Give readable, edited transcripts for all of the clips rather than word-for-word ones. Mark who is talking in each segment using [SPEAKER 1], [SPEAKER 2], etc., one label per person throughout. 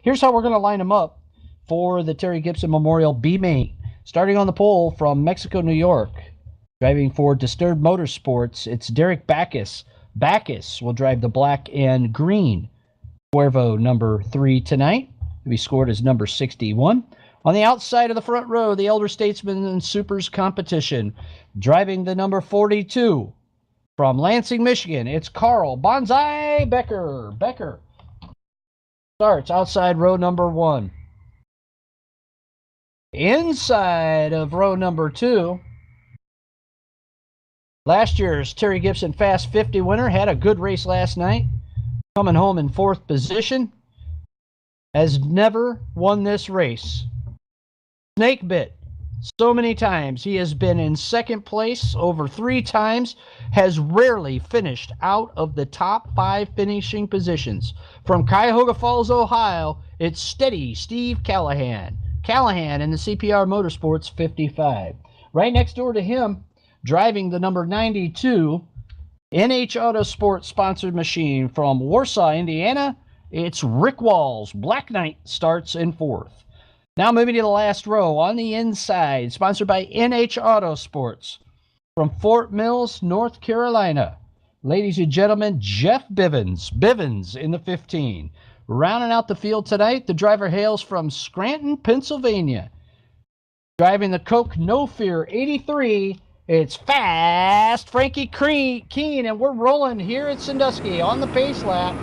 [SPEAKER 1] Here's how we're going to line them up for the Terry Gibson Memorial B main. Starting on the pole from Mexico, New York. Driving for Disturbed Motorsports, it's Derek Backus. Backus will drive the black and green Cuervo number 3 tonight. To be scored as number 61. On the outside of the front row, the Elder Statesman and Supers competition. Driving the number 42 from Lansing, Michigan, it's Carl Bonzai Becker. Becker starts outside row number 1. Inside of row number 2, last year's Terry Gibson Fast 50 winner, had a good race last night, coming home in 4th position, has never won this race. Snake bit so many times. He has been in 2nd place over 3 times, has rarely finished out of the top 5 finishing positions. From Cuyahoga Falls, Ohio, it's Steady Steve Callahan. Callahan in the CPR Motorsports 55. Right next door to him, driving the number 92 NH Autosport sponsored machine from Warsaw, Indiana, it's Rick Walls. Black Knight starts in 4th. Now moving to the last row on the inside, sponsored by NH Autosports from Fort Mills, North Carolina. Ladies and gentlemen, Jeff Bivens. Bivens in the 15. Rounding out the field tonight, the driver hails from Scranton, Pennsylvania. Driving the Coke No Fear 83, it's Fast Frankie Keene, and we're rolling here at Sandusky on the pace lap.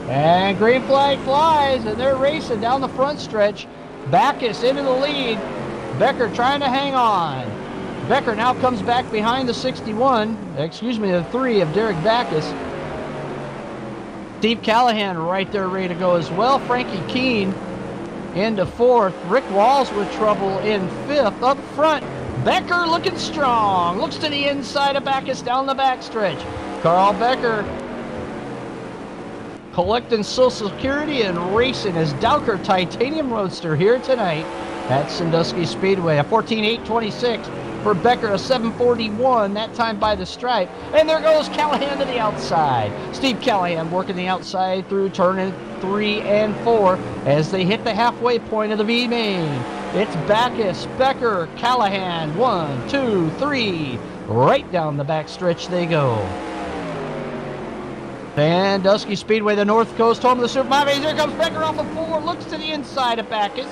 [SPEAKER 1] And green flag flies, and they're racing down the front stretch. Backus into the lead. Becker trying to hang on. Becker now comes back behind the the 3 of Derek Backus. Steve Callahan right there ready to go as well. Frankie Keene into 4th. Rick Walls with trouble in 5th. Up front, Becker looking strong. Looks to the inside of Backus down the backstretch. Carl Becker collecting Social Security and racing his Dowker Titanium Roadster here tonight at Sandusky Speedway. A 14.826 for Becker, a 7:41, that time by the stripe. And there goes Callahan to the outside. Steve Callahan working the outside through turn 3 and 4 as they hit the halfway point of the V main. It's Backus, Becker, Callahan, 1, 2, 3. Right down the backstretch they go. Sandusky Speedway, the North Coast, home of the Supermodified. Here comes Becker off of 4, looks to the inside of Backus.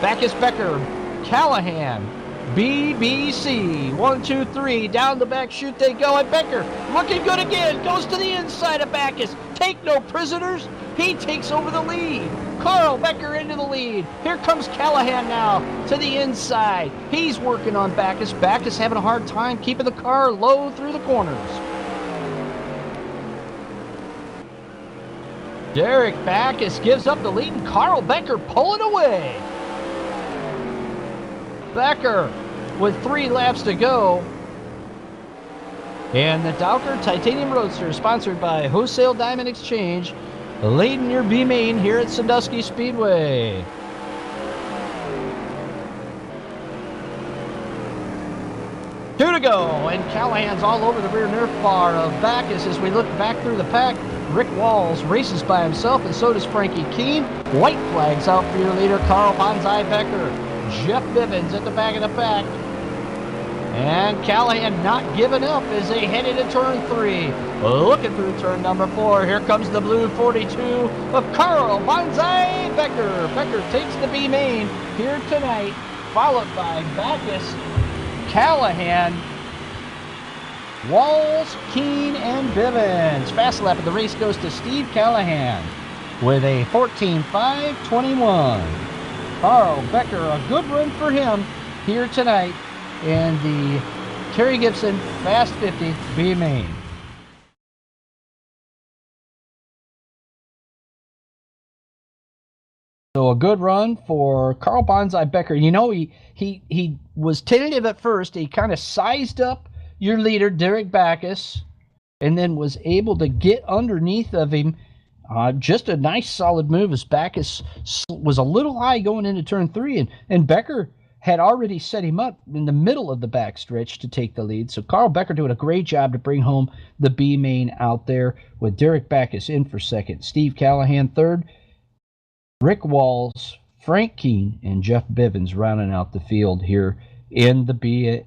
[SPEAKER 1] Backus, Becker, Callahan, BBC, 1, 2, 3, down the back chute they go, and Becker looking good again, goes to the inside of Backus. Take no prisoners, he takes over the lead. Carl Becker into the lead. Here comes Callahan now to the inside. He's working on Backus. Backus having a hard time keeping the car low through the corners. Derek Backus gives up the lead, and Carl Becker pulling away. Becker with 3 laps to go. And the Dowker Titanium Roadster, sponsored by Wholesale Diamond Exchange, leading your B main here at Sandusky Speedway. Two to go, and Callahan's all over the rear nerf bar of Backus as we look back through the pack. Rick Walls races by himself, and so does Frankie Keene. White flags out for your leader, Carl Bonzai Becker. Jeff Bivens at the back of the pack. And Callahan not giving up as they head into turn 3. Looking through turn number 4. Here comes the blue 42 of Carl Bonzai Becker. Becker takes the B main here tonight, followed by Backus, Callahan, Walls, Keene, and Bivens. Fast lap of the race goes to Steve Callahan with a 14.521. Carl Becker, a good run for him here tonight in the Terry Gibson Fast 50 B main. So a good run for Carl Bonzai Becker. You know, he was tentative at first. He kind of sized up your leader, Derek Backus, and then was able to get underneath of him. Just a nice solid move as Backus was a little high going into turn 3, and Becker had already set him up in the middle of the backstretch to take the lead. So Carl Becker doing a great job to bring home the B main out there with Derek Backus in for second, Steve Callahan third, Rick Walls, Frank Keene, and Jeff Bivens rounding out the field here in the B